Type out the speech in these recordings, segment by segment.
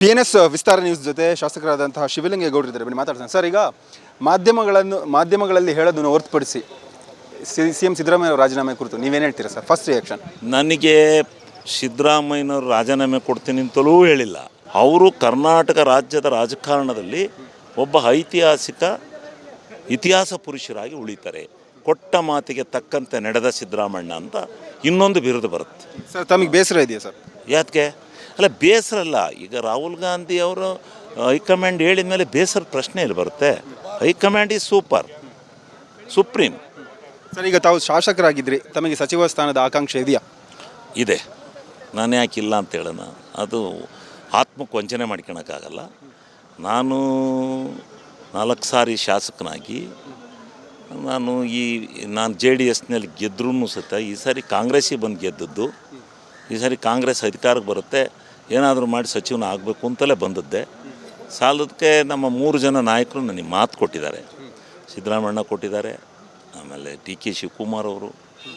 PNS Vistara news ಜೊತೆ ಶಾಸಕರಾದಂತಹ ಶಿವಲಿಂಗೇಗೌಡರಿದ್ದಾರೆ. ಬನ್ನಿ ಮಾತಾಡ್ತಾನೆ. ಸರ್, ಈಗ ಮಾಧ್ಯಮಗಳಲ್ಲಿ ಹೇಳೋದನ್ನು ಹೊರತುಪಡಿಸಿ CM ಸಿದ್ದರಾಮಯ್ಯ ಅವರ ರಾಜೀನಾಮೆ ಕುರಿತು ನೀವೇನು ಹೇಳ್ತೀರಾ ಸರ್? First reaction. ನನಗೆ ಸಿದ್ದರಾಮಯ್ಯನವರು ರಾಜೀನಾಮೆ ಕೊಡ್ತೀನಿ ಅಂತಲೂ ಹೇಳಿಲ್ಲ. ಅವರು ಕರ್ನಾಟಕ ರಾಜ್ಯದ ರಾಜಕಾರಣದಲ್ಲಿ ಒಬ್ಬ ಐತಿಹಾಸಿಕ ಇತಿಹಾಸ ಪುರುಷರಾಗಿ ಉಳಿತಾರೆ. ಕೊಟ್ಟ ಮಾತಿಗೆ ತಕ್ಕಂತೆ ನಡೆದ ಸಿದ್ದರಾಮಣ್ಣ ಅಂತ ಇನ್ನೊಂದು ಬಿರುದು ಬರುತ್ತೆ. ಸರ್, ತಮಗೆ ಬೇಸರ ಇದೆಯಾ ಸರ್? ಯಾಕೆ ಅಲ್ಲ, ಬೇಸರ ಅಲ್ಲ. ಈಗ ರಾಹುಲ್ ಗಾಂಧಿ ಅವರು ಹೈಕಮಾಂಡ್ ಹೇಳಿದ ಮೇಲೆ ಬೇಸರ ಪ್ರಶ್ನೆ ಇಲ್ಲಿ ಬರುತ್ತೆ. High command is supreme. ಸರ್, ಈಗ ತಾವು ಶಾಸಕರಾಗಿದ್ರಿ, ತಮಗೆ ಸಚಿವ ಸ್ಥಾನದ ಆಕಾಂಕ್ಷೆ ಇದೆಯಾ? ಇದೆ. ನಾನು ಯಾಕಿಲ್ಲ ಅಂತ ಹೇಳೋಣ. ಅದು ಆತ್ಮಕ್ಕೆ ವಂಚನೆ ಮಾಡ್ಕೊಳಕ್ಕಾಗಲ್ಲ. ನಾನು 4 ಸಾರಿ ಶಾಸಕನಾಗಿ ನಾನು JDSನಲ್ಲಿ ಗೆದ್ರೂ ಸಹಿತ ಈ ಸಾರಿ ಕಾಂಗ್ರೆಸ್ಸಿಗೆ ಬಂದು ಗೆದ್ದದ್ದು. ಈ ಸಾರಿ ಕಾಂಗ್ರೆಸ್ ಅಧಿಕಾರಕ್ಕೆ ಬರುತ್ತೆ, ಏನಾದರೂ ಮಾಡಿ ಸಚಿವನ ಆಗಬೇಕು ಅಂತಲೇ ಬಂದದ್ದೆ. ಸಾಲದಕ್ಕೆ ನಮ್ಮ 3 ಜನ ನಾಯಕರು ನನಗೆ ಮಾತು ಕೊಟ್ಟಿದ್ದಾರೆ. ಸಿದ್ದರಾಮಣ್ಣ ಕೊಟ್ಟಿದ್ದಾರೆ, ಆಮೇಲೆ DK ಶಿವಕುಮಾರ್ ಅವರು,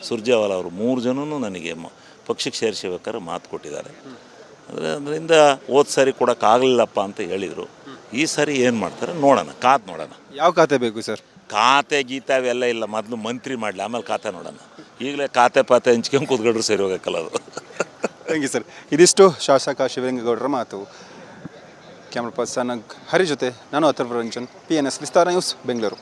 ಸುರ್ಜೇವಾಲಾ ಅವರು, 3 ಜನನೂ ನನಗೆ ಪಕ್ಷಕ್ಕೆ ಸೇರಿಸಬೇಕಾದ್ರೆ ಮಾತು ಕೊಟ್ಟಿದ್ದಾರೆ. ಅದರಿಂದ ಹೋದ ಸಾರಿ ಕೊಡೋಕ್ಕಾಗಲಿಲ್ಲಪ್ಪ ಅಂತ ಹೇಳಿದರು. ಈ ಸಾರಿ ಏನು ಮಾಡ್ತಾರೆ ನೋಡೋಣ, ಕಾದು ನೋಡೋಣ. ಯಾವ ಖಾತೆ ಬೇಕು ಸರ್? ಖಾತೆ ಗೀತೆ ಅವೆಲ್ಲ ಇಲ್ಲ, ಮೊದಲು ಮಂತ್ರಿ ಮಾಡಲಿ, ಆಮೇಲೆ ಖಾತೆ ನೋಡೋಣ. ಈಗಲೇ ಖಾತೆ ಹಂಚ್ಕೊಂಡು ಕೂತ್ಕೊಂಡ್ರು ಸರಿ ಹೋಗಕ್ಕಲ್ಲ ಅದು. Thank you sir. ಇದಿಷ್ಟು ಶಾಸಕ ಶಿವಲಿಂಗೇಗೌಡರ ಮಾತು. ಕ್ಯಾಮ್ರಾ ಪರ್ಸನ್ ಹರಿ ಜೊತೆ ನಾನು ಅಥರ್ವ ರಂಜನ್, PNS ವಿಸ್ತಾರ ನ್ಯೂಸ್, ಬೆಂಗಳೂರು.